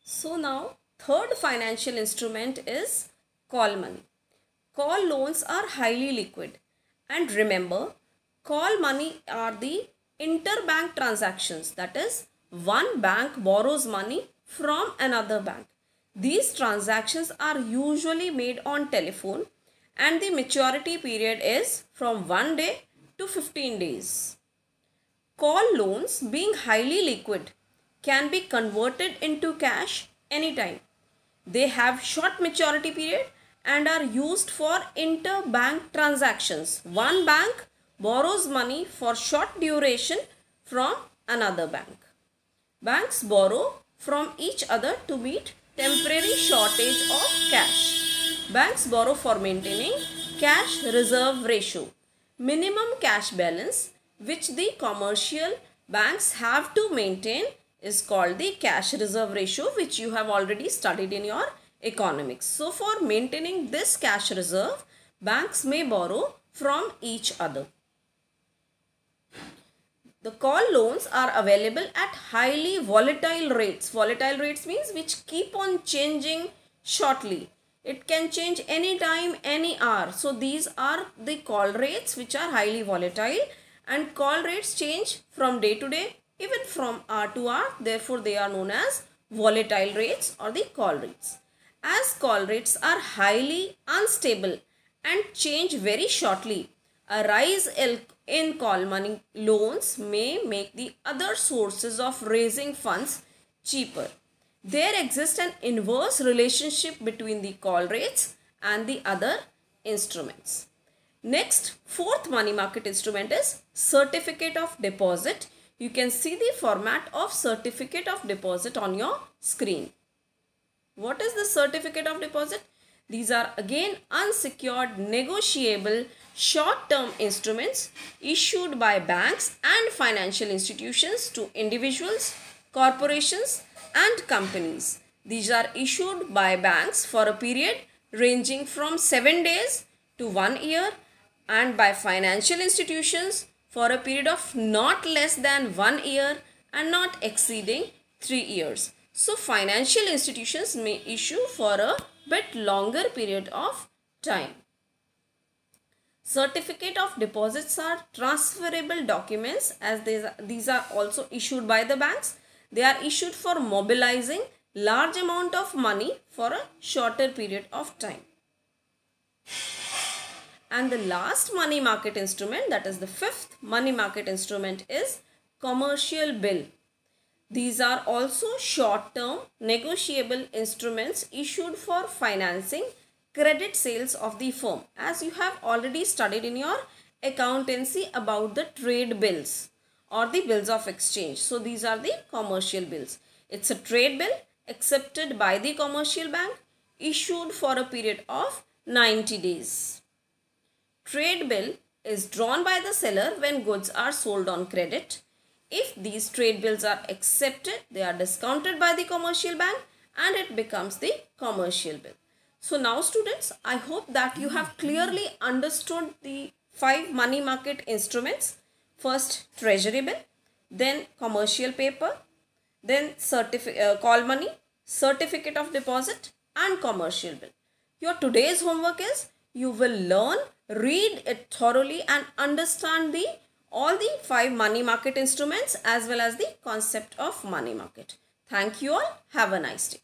So now third financial instrument is call money. Call loans are highly liquid, and remember, call money are the interbank transactions, that is one bank borrows money from another bank. These transactions are usually made on telephone and the maturity period is from 1 day to 15 days. Call loans, being highly liquid, can be converted into cash anytime. They have short maturity period and are used for interbank transactions. One bank borrows money for short duration from another bank. Banks borrow from each other to meet temporary shortage of cash. Banks borrow for maintaining cash reserve ratio, minimum cash balance, which the commercial banks have to maintain, is called the cash reserve ratio, which you have already studied in your economics. So for maintaining this cash reserve, banks may borrow from each other. The call loans are available at highly volatile rates. Volatile rates means which keep on changing shortly. It can change any time, any hour. So these are the call rates which are highly volatile, and call rates change from day to day, even from hour to hour. Therefore, they are known as volatile rates or the call rates. As call rates are highly unstable and change very shortly, a rise in call money loans may make the other sources of raising funds cheaper. There exists an inverse relationship between the call rates and the other instruments. Next, fourth money market instrument is certificate of deposit. You can see the format of certificate of deposit on your screen. What is the certificate of deposit? These are again unsecured, negotiable, short-term instruments issued by banks and financial institutions to individuals, corporations and companies. These are issued by banks for a period ranging from 7 days to 1 year, and by financial institutions for a period of not less than 1 year and not exceeding 3 years. So financial institutions may issue for a bit longer period of time. Certificate of deposits are transferable documents, as these are also issued by the banks. They are issued for mobilizing large amount of money for a shorter period of time. And the last money market instrument, that is the fifth money market instrument, is commercial bill. These are also short-term negotiable instruments issued for financing credit sales of the firm. As you have already studied in your accountancy about the trade bills or the bills of exchange. So these are the commercial bills. It's a trade bill accepted by the commercial bank, issued for a period of 90 days. Trade bill is drawn by the seller when goods are sold on credit. If these trade bills are accepted, they are discounted by the commercial bank and it becomes the commercial bill. So now students, I hope that you have clearly understood the 5 money market instruments. First, treasury bill, then commercial paper, then call money, certificate of deposit and commercial bill. Your today's homework is you will learn, read it thoroughly and understand all the 5 money market instruments as well as the concept of money market. Thank you all. Have a nice day.